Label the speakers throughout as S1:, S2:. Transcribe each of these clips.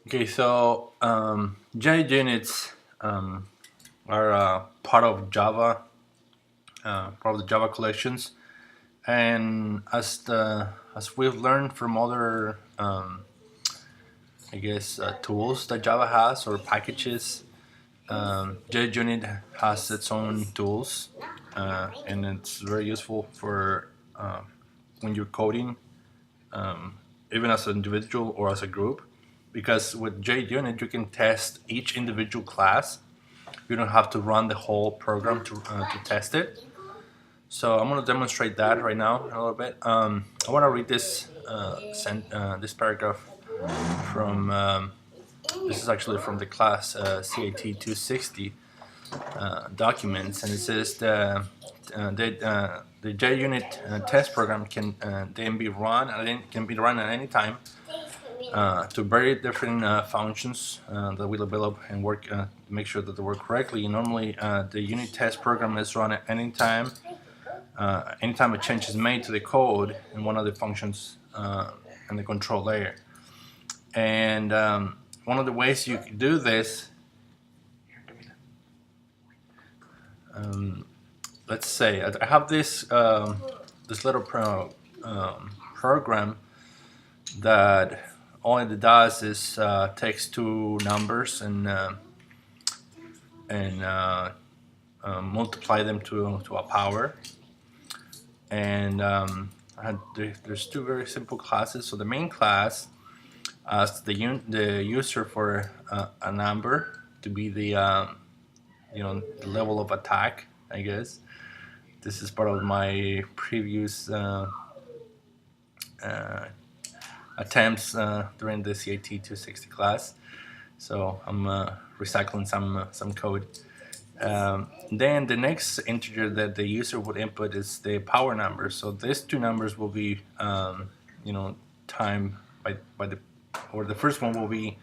S1: Okay, so JUnits are part of Java, part of the Java collections, and as we've learned from other, tools that Java has or packages, JUnit has its own tools, and it's very useful for when you're coding, even as an individual or as a group, because with JUnit you can test each individual class. You don't have to run the whole program to test it. So I'm going to demonstrate that right now in a little bit. I want to read this paragraph from this is actually from the class CIT 260 documents, and it says the JUnit test program can then be run at any time to very different functions that we develop and work make sure that they work correctly. Normally, the unit test program is run at any time. Anytime a change is made to the code in one of the functions in the control layer. And one of the ways you can do this, let's say I have this little program that all it does is takes two numbers and multiply them to a power. And there's two very simple classes. So the main class asks the user for a number to be the the level of attack, I guess. This is part of my previous attempts during the CIT 260 class. So I'm recycling some code. Then the next integer that the user would input is the power number. So these two numbers will be, time by the, or the first one will be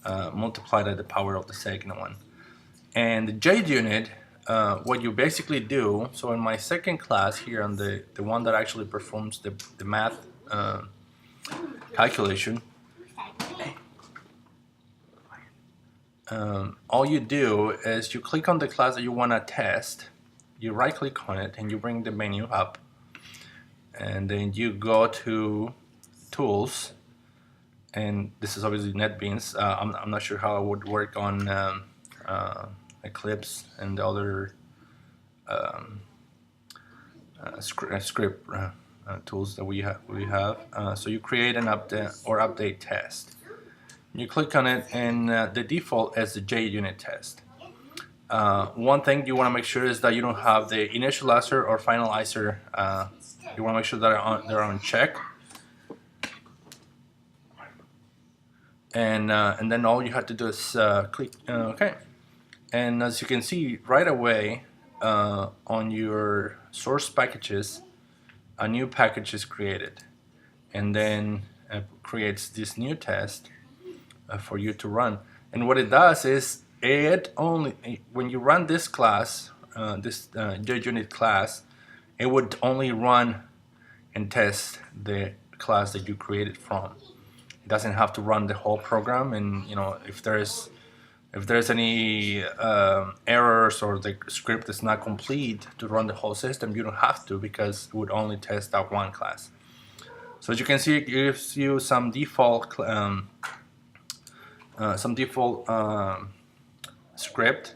S1: multiplied at the power of the second one. And the JUnit, what you basically do, so in my second class here, on the one that actually performs the math calculation, all you do is you click on the class that you want to test, you right click on it, and you bring the menu up, and then you go to tools, and this is obviously NetBeans. I'm not sure how it would work on Eclipse and the other script tools that we have. So you create an update test. You click on it, and the default is the JUnit test. One thing you want to make sure is that you don't have the initializer or finalizer. You want to make sure that they're on check. And then all you have to do is click OK. And as you can see right away on your source packages, a new package is created, and then creates this new test for you to run. And what it does is it only, when you run this class, this JUnit class, it would only run and test the class that you created from. It doesn't have to run the whole program. And if there's any errors or the script is not complete to run the whole system, you don't have to, because it would only test that one class. So as you can see, it gives you some default script.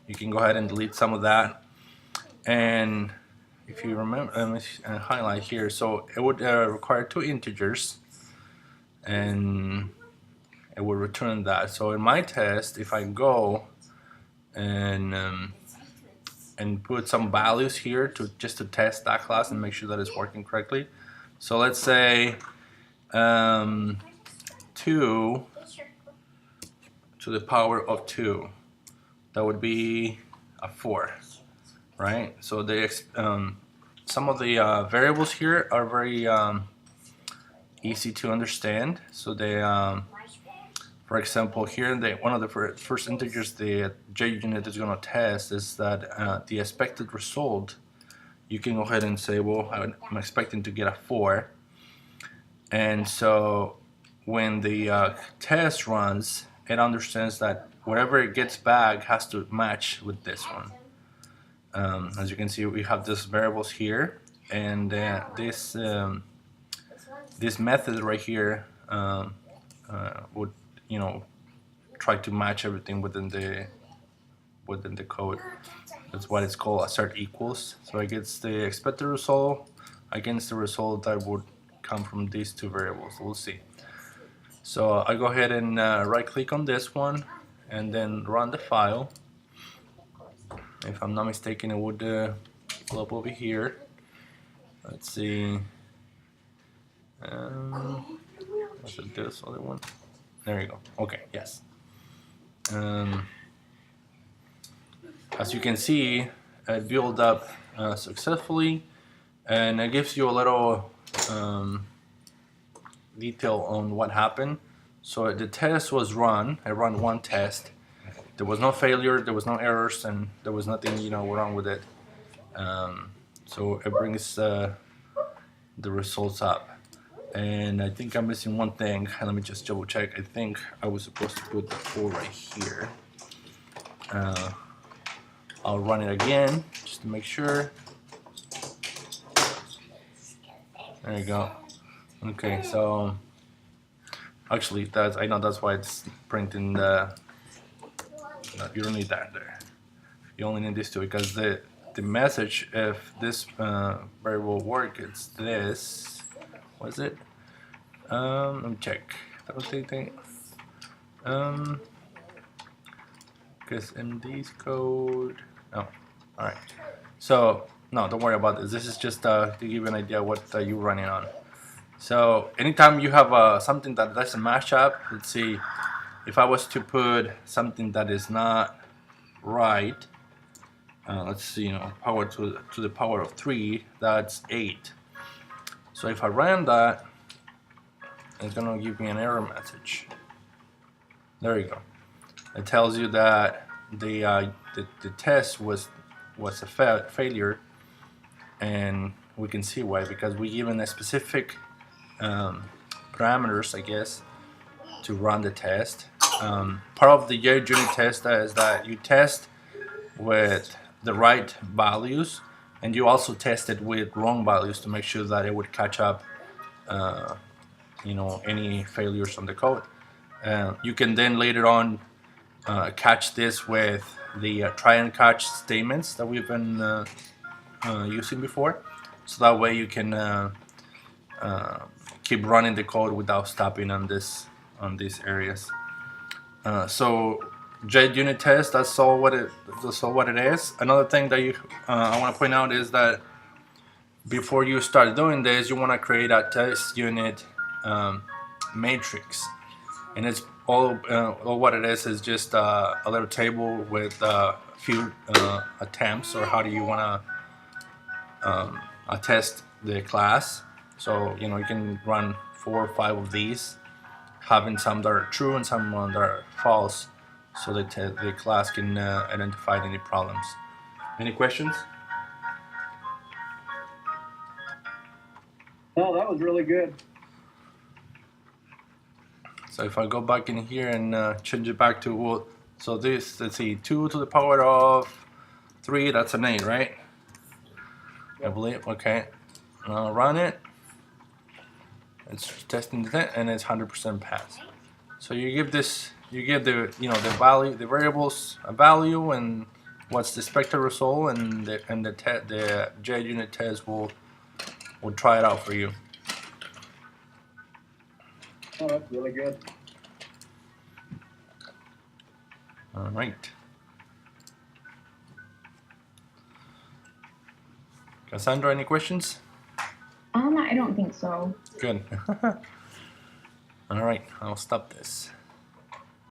S1: You can go ahead and delete some of that. And if you remember, let me highlight here. So it would require two integers, and it will return that. So in my test, if I go and put some values here just to test that class and make sure that it's working correctly. So let's say 2 to the power of 2. That would be a 4, right? So some of the variables here are very easy to understand. So they, for example, here one of the first integers the JUnit is going to test is that the expected result. You can go ahead and say, well, I'm expecting to get a 4, and so when the test runs, it understands that whatever it gets back has to match with this one. As you can see, we have these variables here, and this method right here would, try to match everything within the code. That's what it's called, assert equals. So it gets the expected result against the result that would come from these two variables. We'll see. So I'll go ahead and right click on this one and then run the file. If I'm not mistaken, it would pull up over here. Let's see. Was it this other one? There you go. Okay, yes. As you can see, it built up successfully, and it gives you a little detail on what happened. So the test was run. I ran one test. There was no failure, there was no errors, and there was nothing wrong with it. So it brings the results up. And I think I'm missing one thing. Let me just double check. I think I was supposed to put the code right here. I'll run it again just to make sure. There you go. Okay, so actually I know that's why it's printing the. You don't need that there. You only need these two, because the message, if this variable will work, it's this. What is it? Let me check. That was the thing. Because in these code. No. All right. So no, don't worry about this. This is just to give you an idea what you're running on. So anytime you have something that doesn't match up, let's see. If I was to put something that is not right, let's see, power to the power of 3, that's 8. So if I ran that, it's gonna give me an error message. There you go. It tells you that the test was a failure, and we can see why, because we given a specific parameters, I guess, to run the test. Part of the Junit test is that you test with the right values, and you also test it with wrong values to make sure that it would catch up any failures on the code. You can then later on catch this with the try and catch statements that we've been using before, so that way you can keep running the code without stopping on these areas. So JUnit test, that's all what it is. Another thing that I want to point out is that before you start doing this, you want to create a test unit matrix, and it's all what it is just a little table with a few attempts, or how do you want to attest the class. So you can run 4 or 5 of these, having some that are true and some that are false, so that the class can identify any problems. Any questions?
S2: No, that was really good.
S1: So if I go back in here and change it back to so this, let's see, 2 to the power of 3, that's an 8, right? Yep. I believe. Okay. Now run it. It's testing the and it's 100% pass. So you give the the value, the variables a value, and what's the expected result, and the JUnit test will try it out for you.
S2: Oh, that's really good.
S1: All right. Cassandra, any questions?
S3: I don't think so.
S1: Good. All right, I'll stop this.